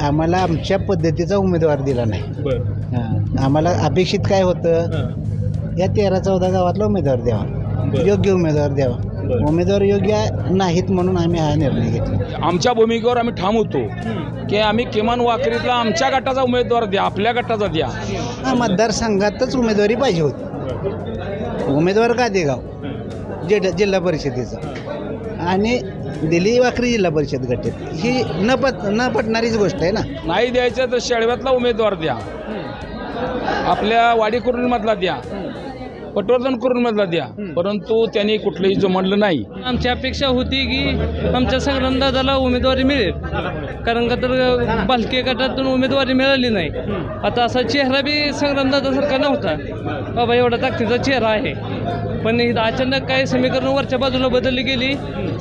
आम्हाला आमच्या पद्धतीचा उमेदवार दिला नाही. आम्हाला अपेक्षित काय होतं, या 13-14 गावातला उमेदवार द्यावा, योग्य उमेदवार द्यावा. उमेदवार योग्य नाहीत म्हणून आम्ही हा निर्णय घेतला. आमच्या भूमिकेवर आम्ही ठाम होतो की आम्ही किमान वाकरीतला आमच्या गटाचा उमेदवार द्या, आपल्या गटाचा द्या. हा मतदारसंघातच उमेदवारी पाहिजे होती. उमेदवार गादेगाव जिल्हा परिषदेचा आणि दिल्ली वाकरी जिल्हा परिषद गटात ही न पटणारीच गोष्ट आहे ना. नाही द्यायचं तर शेळव्यातला उमेदवार द्या, आपल्या वाडी कुर्णीमधला द्या, पटवर्धन कुर्णीमधला द्या, परंतु त्यांनी कुठलंही जमलं नाही. आमची अपेक्षा होती की आमच्या संग्रामदादाला उमेदवारी मिळेल, कारण का तर बालके गटातून उमेदवारी मिळाली नाही. आता असा चेहरा बी संग्रामदादासारखा नव्हता, बाबा एवढा ताकदीचा चेहरा आहे, पण अचानक काही समीकरण वरच्या बाजूला बदलली गेली,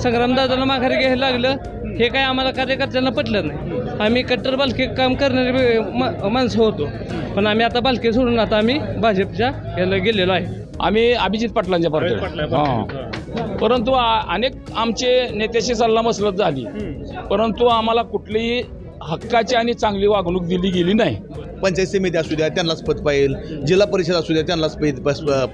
संग्रामदादाला माघारी घ्यायला लागलं. हे काय आम्हाला कार्यकर्त्यांना पटलं नाही. आम्ही कट्टर बालके काम करणारे माणसं होतो, पण आम्ही आता बालके सोडून आता आम्ही भाजपच्या याला गेलेलो आहे. आम्ही अभिजित पाटलांच्या पार्टीवर. हां, परंतु अनेक आमचे नेत्याशी सल्लामसलत झाली, परंतु आम्हाला कुठलीही हक्काची आणि चांगली वागणूक दिली गेली नाही. पंचायत समिती असू द्या त्यांनाच पद पाहिल, जिल्हा परिषद असू द्या त्यांनाच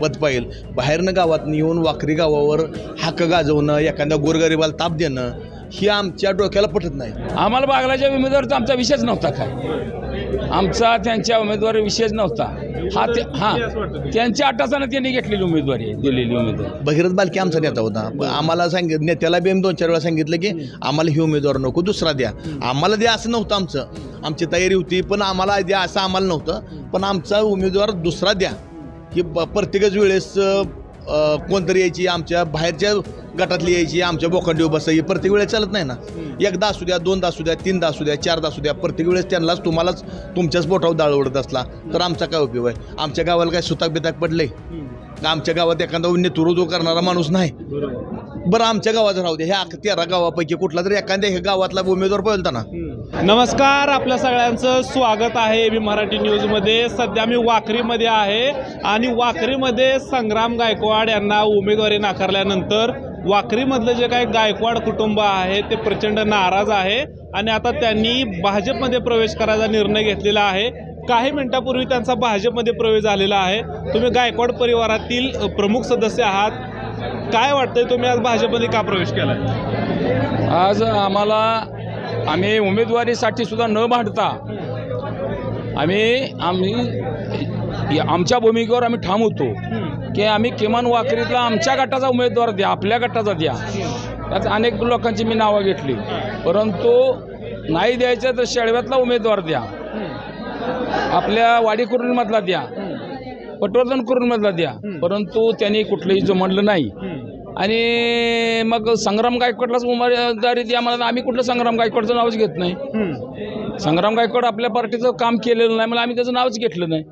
पद पाहिल. बाहेरनं गावात येऊन वाकरी गावावर हक्क गाजवणं, एखाद्या गोरगरिबाला ताप देणं ही आमच्या डोक्याला पटत नाही. आम्हाला बागलाच्या उमेदवारीचा आमचा विषयच नव्हता. काय आमचा त्यांच्या उमेदवारी विषयच नव्हता. त्यांच्या अट्टासानं त्यांनी घेतलेली उमेदवारी, दिलेली उमेदवारी. भगीरथ बालके आमचा नेता होता. आम्हाला नेत्याला बी 2-4 वेळा सांगितलं की आम्हाला ही उमेदवार नको, दुसरा द्या. आम्हाला द्या असं नव्हतं, आमची तयारी होती, पण आम्हाला द्या असं आम्हाला नव्हतं. पण आमचा उमेदवार दुसरा द्या की प्रत्येकच वेळेस कोणतरी यायची, आमच्या बाहेरच्या गटातली यायची, आमच्या बोकांडी बसायची. प्रत्येक वेळेस चालत नाही ना. एकदा असू द्या, 2दा असू द्या, 3दा असू द्या, 4दा असू द्या, प्रत्येक वेळेस त्यांनाच तुम्हालाच तुमच्याच बोटावर दाळ उडत असला तर आमचा काय उपयोग आहे. आमच्या गावाला काय सुताक बिताक पडले, आमच्या गावात एखादा नेतृत्व करणारा माणूस नाही. बरं आमच्या गावाचं राहू द्या, ह्या 13 गावापैकी कुठला तरी एखाद्या ह्या गावातला उमेदवार पाहिजे ना. नमस्कार, आपल्या सगळ्यांचं स्वागत आहे एबी मराठी न्यूजमध्ये. सध्या मी वाकरीमध्ये आहे आणि वाकरीमध्ये संग्राम गायकवाड यांना उमेदवारी नाकारल्यानंतर वाकरीमधलं जे काही गायकवाड कुटुंब आहे ते प्रचंड नाराज आहे आणि आता त्यांनी भाजपमध्ये प्रवेश करायचा निर्णय घेतलेला आहे. काही मिनिटापूर्वी त्यांचा भाजपमध्ये प्रवेश झालेला आहे. तुम्ही गायकवाड परिवारातील प्रमुख सदस्य आहात, काय वाटतंय तुम्ही आज भाजपमध्ये का प्रवेश केला? आज आम्ही उमेदवारीसाठी सुद्धा न भांडता आमच्या भूमिकेवर आम्ही ठाम होतो की आम्ही किमान वाकरीतला आमच्या गटाचा उमेदवार द्या, आपल्या गटाचा द्या. त्यात अनेक लोकांची मी नावं घेतली, परंतु नाही द्यायचं तर शेळव्यातला उमेदवार द्या, आपल्या वाडी कुर्णीमधला द्या, पटवर्धन कुर्णीमधला द्या, परंतु त्यांनी कुठलंही जमलं नाही. आणि मग संग्राम गायकवाडलाच उमेदवारी द्या मला. आम्ही कुठलं संग्राम गायकवाडचं नावच घेत नाही. संग्राम गायकवाड आपल्या पार्टीचं काम केलेलं नाही, मला आम्ही त्याचं नावच घेतलं नाही.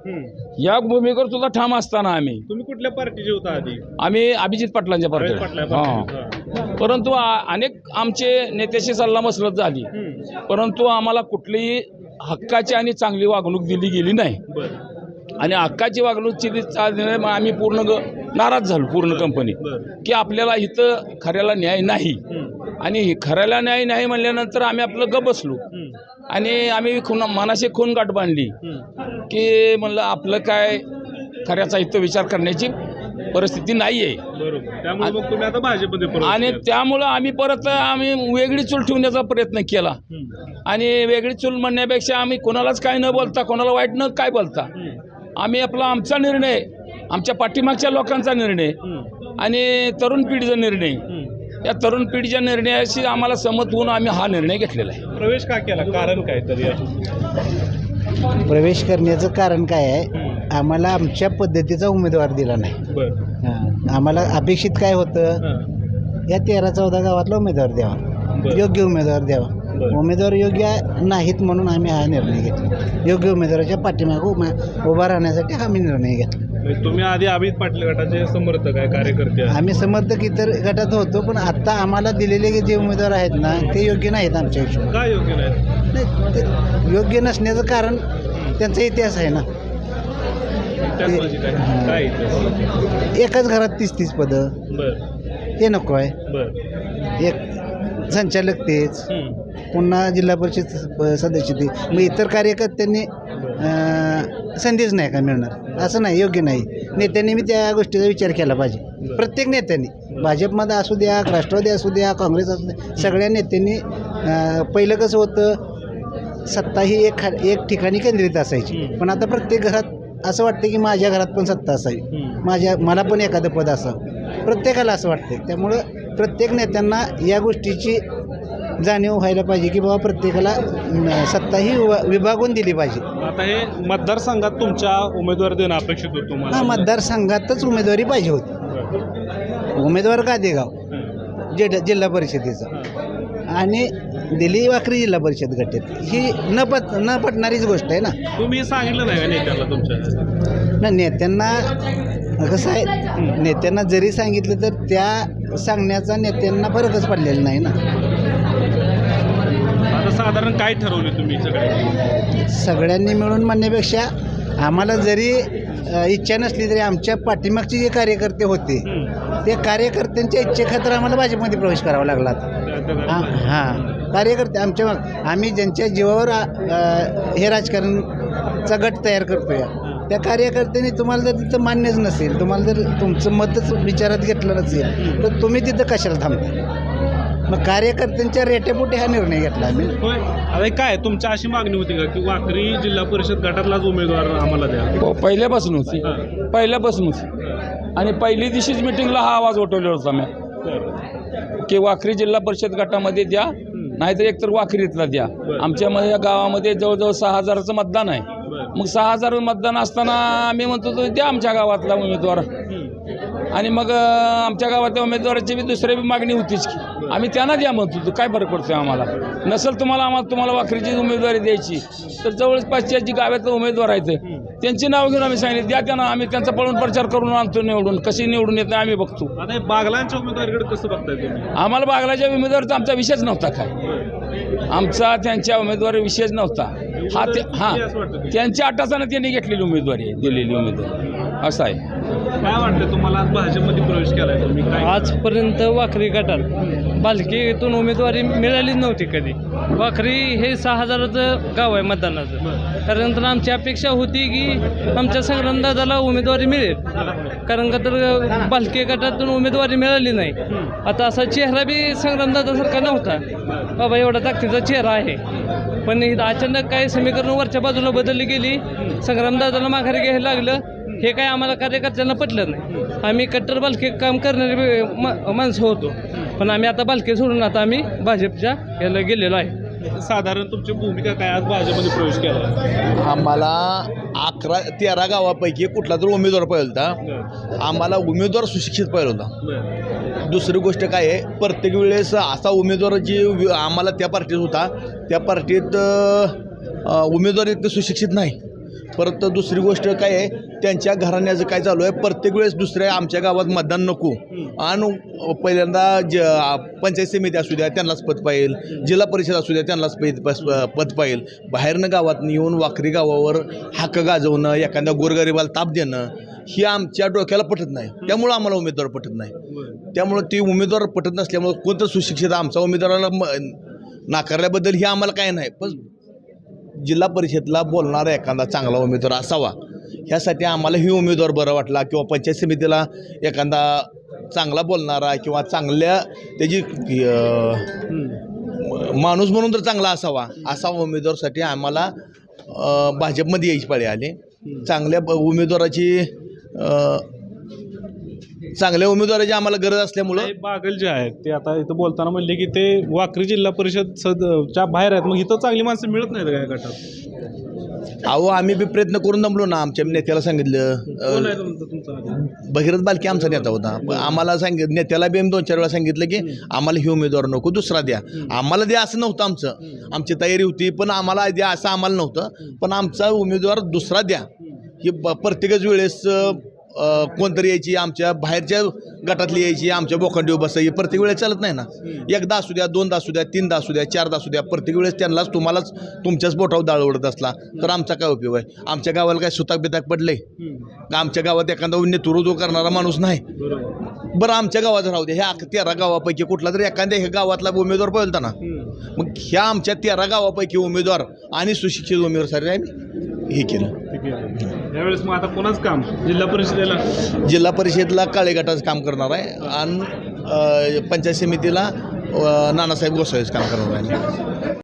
या भूमिकेवर सुद्धा ठाम असताना तुम्ही कुठल्या पार्टीचे होता आधी? आम्ही अभिजित पाटलांच्या पार्टीवर. हां, परंतु अनेक आमचे नेत्याशी सल्लामसलत झाली, परंतु आम्हाला कुठलीही हक्काची आणि चांगली वागणूक दिली गेली नाही. आणि हक्काची वागणूक आम्ही पूर्ण नाराज झालो, पूर्ण कंपनी, की आपल्याला इथं खऱ्याला न्याय नाही. आणि खऱ्याला न्याय नाही म्हणल्यानंतर आम्ही आपलं गप बसलो आणि आम्ही मनाशी खून गाठ बांधली की म्हणलं आपलं काय खऱ्याचा इथं विचार करण्याची परिस्थिती नाही आहे. आणि त्यामुळं आम्ही परत वेगळी चूल ठेवण्याचा प्रयत्न केला. आणि वेगळी चूल म्हणण्यापेक्षा आम्ही कोणालाच काय न बोलता, कोणाला वाईट न काय बोलता, आम्ही आमचा निर्णय, आमच्या पाठीमागच्या लोकांचा निर्णय आणि तरुण पिढीचा निर्णय, या तरुण पिढीच्या निर्णयाशी आम्हाला सहमत होऊन आम्ही हा निर्णय घेतलेला आहे. प्रवेश का केला, कारण काय? तरी प्रवेश करण्याचं कारण काय आहे, आम्हाला आमच्या पद्धतीचा उमेदवार दिला नाही. आम्हाला अपेक्षित काय होतं, या 13-14 गावातला उमेदवार द्यावा, योग्य उमेदवार द्यावा. उमेदवार योग्य नाहीत म्हणून आम्ही हा निर्णय घेतला. योग्य उमेदवाराच्या पाठीमागे उभा राहण्यासाठी आम्ही निर्णय घेतला. तुम्ही आधी अभिजित पाटील गटाचे समर्थक आहे, कार्यकर्ते? आम्ही समर्थक इतर गटात होतो, पण आता आम्हाला दिलेले जे उमेदवार आहेत ना ते योग्य नाहीत आमच्या हिशोबाने. काय योग्य नाही? योग्य नसण्याचं कारण त्यांचा इतिहास आहे ना. एकाच घरात 30-30 पदं, हे नको आहे. एक संचालक तेच पुन्हा जिल्हा परिषद सदस्य ती मग इतर कार्यकर्त्यांनी संधीच नाही का मिळणार असं नाही, योग्य नाही. नेत्यांनी मी त्या गोष्टीचा विचार केला पाहिजे. प्रत्येक नेत्यांनी भाजपमध्ये असू द्या, राष्ट्रवादी असू द्या, काँग्रेस असू द्या, सगळ्या नेत्यांनी पहिलं कसं होतं, सत्ता ही एक ठिकाणी केंद्रित असायची. पण आता प्रत्येक घरात असं वाटतं की माझ्या घरात पण सत्ता असावी, मला पण एखादं पद असावं, प्रत्येकाला असं वाटतं. त्यामुळं प्रत्येक नेत्यांना या गोष्टीची जाणीव व्हायला पाहिजे की बाबा प्रत्येकाला सत्ता ही विभागून दिली पाहिजे. आता हे मतदारसंघात तुमच्या उमेदवार देणं अपेक्षित होतं तुम्हाला? मतदारसंघातच उमेदवारी पाहिजे होती. उमेदवार गादेगाव जिल्हा परिषदेचा आणि दिली वाखरी जिल्हा परिषद गटात, ही न पटणारीच गोष्ट आहे ना. तुम्ही सांगितलं नाही का नेत्याला तुमच्या? ना नेत्यांना कसं आहे, नेत्यांना जरी सांगितलं तर त्या सांगण्याचा नेत्यांना फरकच पडलेला नाही ना. आता साधारण काय ठरवले तुम्ही सगळ्यांनी मिळून म्हणण्यापेक्षा आम्हाला जरी इच्छा नसली तरी आमच्या पाठीमागचे जे कार्यकर्ते होते त्या कार्यकर्त्यांच्या इच्छेखातर आम्हाला भाजपमध्ये प्रवेश करावा लागला. हां, कार्यकर्ते आमच्या आम्ही ज्यांच्या जीवावर हे राजकारणचा गट तयार करतोय, त्या कार्यकर्त्यांनी तुम्हाला जर तिथं मान्यच नसेल, तुम्हाला जर तुमचं मतच विचारात घेतलं नसेल तर तुम्ही तिथं कशाला थांबता. मग कार्यकर्त्यांच्या रेटेपोटे हा निर्णय घेतला आम्ही. अरे काय तुमची अशी मागणी होती का की वाखरी जिल्हा परिषद गटातलाच उमेदवार आम्हाला द्या? पहिल्यापासून होती, पहिल्यापासून होती. आणि पहिली दिवशीच मिटिंगला हा आवाज उठवलेला होता मी की वाखरी जिल्हा परिषद गटामध्ये द्या, नाहीतर एकतर वाखरीतला द्या. आमच्या गावामध्ये जवळजवळ 6,000चं मतदान आहे. मग 6,000 मतदान असताना आम्ही म्हणतो द्या आमच्या गावातला उमेदवार. आणि मग आमच्या गावातल्या उमेदवाराची बी दुसऱ्या बी मागणी होतीच की आम्ही त्यांना द्या म्हणतो. काय फरक पडतो आम्हाला? नसेल तुम्हाला वाखरीची उमेदवारी द्यायची तर जवळपासच्या जी गावातले उमेदवार आहेत त्यांची नाव घेऊन आम्ही सांगितले द्या त्यांना. आम्ही त्यांचा पळून प्रचार करून आणतो निवडून. कशी निवडून येत नाही आम्ही बघतो. आता बागलांच्या उमेदवारीकडे कसं बघताय तुम्ही? आम्हाला बागलाच्या उमेदवारीचा आमचा विषयच नव्हता. काय आमचा त्यांच्या उमेदवारी विषयच नव्हता. त्यांच्या अट्टासानं त्यांनी घेतलेली उमेदवारी आहे, दिलेली उमेदवारी असं आहे. काय वाटतं तुम्हाला भाजपमध्ये प्रवेश केलाय तुम्ही? आजपर्यंत वाखरी गटात बालकीतून उमेदवारी मिळाली नव्हती कधी. वाखरी हे 6,000चं गाव आहे मतदानाचं. त्यानंतर आमची अपेक्षा होती की आमच्या संग्रामदादाला उमेदवारी मिळेल, कारण का तर बालकी गटातून उमेदवारी मिळाली नाही. आता असा चेहरा बी संग्रामदादासारखा नव्हता बाबा, एवढा ताकदीचा चेहरा आहे. पण अचानक काही समीकरण वरच्या बाजूला बदलली गेली, संग्रामदादाला माघारी घ्यायला लागलं. हे काय आम्हाला कार्यकर्त्यांना पटलं नाही. आम्ही कट्टर बालके काम करणारे माणसं होतो, पण आम्ही आता बालके सोडून आता आम्ही भाजपच्या याला गेलेलो आहे. साधारण तुमची भूमिका काय आज भाजपमध्ये प्रवेश केला? आम्हाला 13 गावापैकी कुठला तर उमेदवार पाहिजे होता. आम्हाला उमेदवार सुशिक्षित पाहिजे होता. दुसरी गोष्ट काय आहे, प्रत्येक वेळेस असा उमेदवार जी आम्हाला त्या पार्टीत होता त्या पार्टीत उमेदवार इतकं सुशिक्षित नाही. परत दुसरी गोष्ट काय आहे, त्यांच्या घराण्याचं काय चालू आहे, प्रत्येक वेळेस दुसऱ्या आमच्या गावात मतदान नको आणि पहिल्यांदा पंचायत समिती असू द्या त्यांनाच पद पाहिजे, जिल्हा परिषद असू द्या त्यांनाच पद पाहिजे. बाहेरनं गावातनं येऊन वाखरी गावावर हक्क गाजवणं, एखाद्या गोरगरिबाला ताप देणं ही आमच्या डोक्याला पटत नाही. त्यामुळं आम्हाला उमेदवार पटत नाही. त्यामुळं ती उमेदवार पटत नसल्यामुळं कोणतं सुशिक्षित आमचा उमेदवाराला नाकारल्याबद्दल ही आम्हाला काय नाही. पण जिल्हा परिषदला बोलणारा एखादा चांगला उमेदवार असावा ह्यासाठी आम्हाला ही उमेदवार बरं वाटला, किंवा पंचायत समितीला एखादा चांगला बोलणारा किंवा चांगल्या त्याची माणूस म्हणून तर चांगला असावा असा उमेदवारासाठी आम्हाला भाजपमध्ये यायची पाळी आली. चांगल्या उमेदवाराची आम्हाला गरज असल्यामुळं बागल जे आहेत ते आता इथं बोलताना म्हणले की ते वाखरी जिल्हा परिषदच्या बाहेर आहेत. मग इथं चांगली माणसं मिळत नाहीत काय गटात? अहो आम्ही बी प्रयत्न करून दमलो ना. आमच्या नेत्याला सांगितलं, भगीरथ बालके आमचा नेता होता, आम्हाला नेत्याला बी 2-4 वेळा सांगितलं की आम्हाला ही उमेदवार नको, दुसरा द्या. आम्हाला द्या असं नव्हतं, आमची तयारी होती, पण आम्हाला द्या असं आम्हाला नव्हतं. पण आमचा उमेदवार दुसरा द्या ही प्रत्येकच वेळेस कोणतरी यायची, आमच्या बाहेरच्या गटातली यायची, आमच्या बोखंडीवर बसायची, प्रत्येक वेळेस चालत नाही ना. एकदा असू द्या, दोनदा असू द्या, तीनदा असू द्या, चारदा असू द्या, प्रत्येक वेळेस त्यांनाच तुम्हालाच तुमच्याच बोटावर दाळ ओढत असला तर आमचा काय उपयोग आहे? आमच्या गावाला काय सुताक बिताक पडले? आमच्या गावात एखादा नेतृत्व करणारा माणूस नाही. बरं आमच्या गावात राहू द्या, ह्या 13 गावापैकी कुठला तरी एखाद्या ह्या गावातला उमेदवार पळता ना, मग ह्या आमच्या 13 गावापैकी उमेदवार आणि सुशिक्षित उमेदवार आम्ही हे केलं. यावेळेस मग आता कोणाच काम जिल्हा परिषदेला? जिल्हा परिषदला काळे गटाचं काम करणार आहे आणि पंचायत समितीला नानासाहेब गोसावीचं काम करणार आहे.